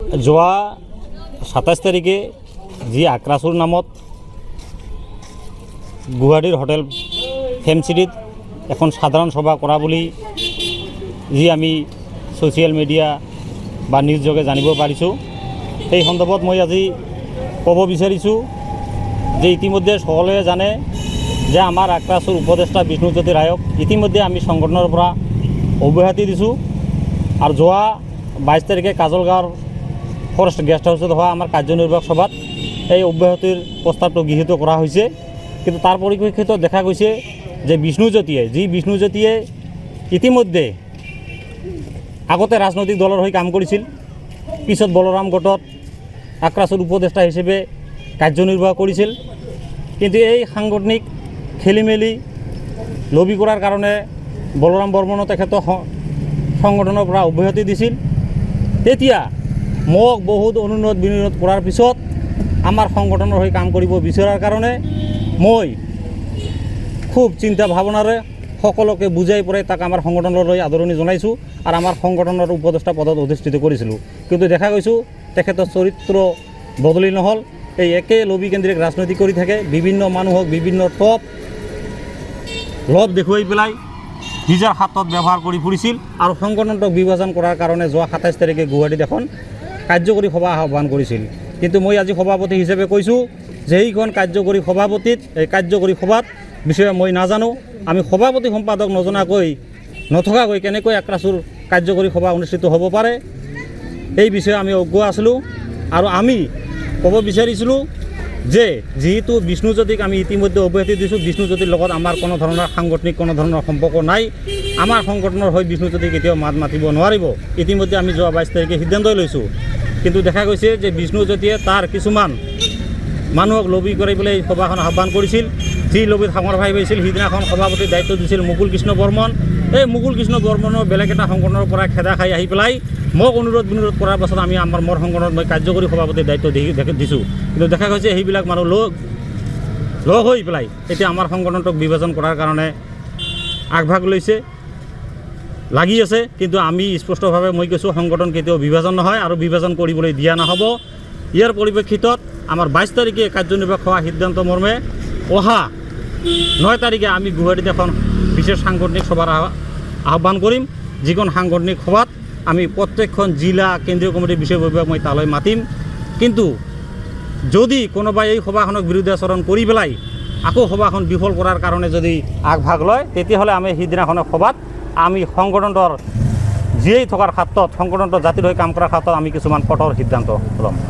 যোৱা 27 তাৰিখে যি আক্ৰাসুৰ নামত গুৱাহাটীৰ হোটেল ফেম চিটিত এখন সাধাৰণ সভা কৰা বুলি যি আমি ছ'চিয়েল মিডিয়া বা নিউজ যোগে জানিব পাৰিছোঁ। সেই সন্দৰ্ভত মই আজি ক'ব বিচাৰিছোঁ যে ইতিমধ্যে সকলোৱে জানে যে আমাৰ আক্ৰাসুৰ উপদেষ্টা বিষ্ণুজ্যোতি ৰায়ক ইতিমধ্যে আমি সংগঠনৰ পৰা অব্যাহতি দিছোঁ আৰু যোৱা 22 তাৰিখে কাজলগাঁৱৰ ফৰেষ্ট গেষ্ট হাউচত হোৱা আমাৰ কাৰ্যনিৰ্বাহক সভাত এই অব্যাহতিৰ প্ৰস্তাৱটো গৃহীত কৰা হৈছে। কিন্তু তাৰ পৰিপ্ৰেক্ষিতত দেখা গৈছে যে বিষ্ণুজ্যোতিয়ে ইতিমধ্যে আগতে ৰাজনৈতিক দলৰ হৈ কাম কৰিছিল, পিছত বলৰাম গোটত আক্ৰাসুৰ উপদেষ্টা হিচাপে কাৰ্যনিৰ্বাহ কৰিছিল। কিন্তু এই সাংগঠনিক খেলিমেলি লবি কৰাৰ কাৰণে বলৰাম বৰ্মনে তেখেতক সংগঠনৰ পৰা অব্যাহতি দিছিল। তেতিয়া মোক বহুত অনুৰোধ বিনোধ কৰাৰ পিছত আমাৰ সংগঠনৰ হৈ কাম কৰিব বিচৰাৰ কাৰণে মই খুব চিন্তা ভাৱনাৰে সকলোকে বুজাই পৰাই তাক আমাৰ সংগঠনলৈ আদৰণি জনাইছোঁ আৰু আমাৰ সংগঠনৰ উপদেষ্টা পদত অধিষ্ঠিত কৰিছিলোঁ। কিন্তু দেখা গৈছোঁ তেখেতৰ চৰিত্ৰ বদলি নহ'ল, এই একে লবি কেন্দ্ৰিক ৰাজনীতি কৰি থাকে, বিভিন্ন মানুহক বিভিন্ন লোভ দেখুৱাই পেলাই নিজৰ হাতত ব্যৱহাৰ কৰি ফুৰিছিল আৰু সংগঠনটোক বিভাজন কৰাৰ কাৰণে যোৱা 27 তাৰিখে গুৱাহাটীত এখন কাৰ্যকৰী সভা আহ্বান কৰিছিল। কিন্তু মই আজি সভাপতি হিচাপে কৈছোঁ যে এইখন কাৰ্যকৰী সভাত বিষয়ে মই নাজানো। আমি সভাপতি সম্পাদক নথকাকৈ কেনেকৈ আক্ৰাসুৰ কাৰ্যকৰী সভা অনুষ্ঠিত হ'ব পাৰে এই বিষয়ে আমি অজ্ঞ আছিলোঁ। আৰু আমি ক'ব বিচাৰিছিলোঁ যে যিহেতু বিষ্ণুজ্যোতিক আমি ইতিমধ্যে অব্যাহতি দিছোঁ, বিষ্ণুজ্যোতিৰ লগত আমাৰ কোনো ধৰণৰ সাংগঠনিক কোনো ধৰণৰ সম্পৰ্ক নাই, আমাৰ সংগঠনৰ হৈ বিষ্ণুজ্যোতি কেতিয়াও মাত মাতিব নোৱাৰিব। ইতিমধ্যে আমি যোৱা 22 তাৰিখে সিদ্ধান্ত লৈছোঁ। কিন্তু দেখা গৈছে যে বিষ্ণুজ্যোতিয়ে তাৰ কিছুমান মানুহক লবি কৰি পেলাই এই সভাখন আহ্বান কৰিছিল। যি লবিত সামৰ ভাই পাইছিল সিদিনাখন সভাপতিৰ দায়িত্ব দিছিল মুকুল কৃষ্ণ বৰ্মন। এই মুকুল কৃষ্ণ বৰ্মনৰ বেলেগ এটা সংগঠনৰ পৰা খেদা খাই আহি পেলাই মোক অনুৰোধ বিনোধ কৰাৰ পাছত আমি মোৰ সংগঠনত মই কাৰ্যকৰী সভাপতিৰ দায়িত্ব দিছোঁ। কিন্তু দেখা গৈছে সেইবিলাক মানুহ লগ হৈ পেলাই এতিয়া আমাৰ সংগঠনটোক বিভাজন কৰাৰ কাৰণে আগভাগ লাগি আছে। কিন্তু আমি স্পষ্টভাৱে মই কৈছোঁ সংগঠন কেতিয়াও বিভাজন নহয় আৰু বিভাজন কৰিবলৈ দিয়া নহ'ব। ইয়াৰ পৰিপ্ৰেক্ষিতত আমাৰ 22 তাৰিখে কাৰ্যনিৰ্বাহক হোৱা সিদ্ধান্ত মৰ্মে অহা 9 তাৰিখে আমি গুৱাহাটীত এখন বিশেষ সাংগঠনিক সভাৰ আহ্বান কৰিম, যিখন সাংগঠনিক সভাত আমি প্ৰত্যেকখন জিলা কেন্দ্ৰীয় কমিটিৰ বিষয়ববীয়াক মই তালৈ মাতিম। কিন্তু যদি কোনোবাই এই সভাখনক বিৰুদ্ধাচৰণ কৰি পেলাই আকৌ সভাখন বিফল কৰাৰ কাৰণে যদি আগভাগ লয়, তেতিয়াহ'লে আমি সিদিনাখনৰ সভাত আমি সংগঠনটোৰ জীয়াই থকাৰ ক্ষেত্ৰত সংগঠনটোৰ জাতিৰ হৈ কাম কৰাৰ ক্ষেত্ৰত আমি কিছুমান কঠোৰ সিদ্ধান্ত ল'ম।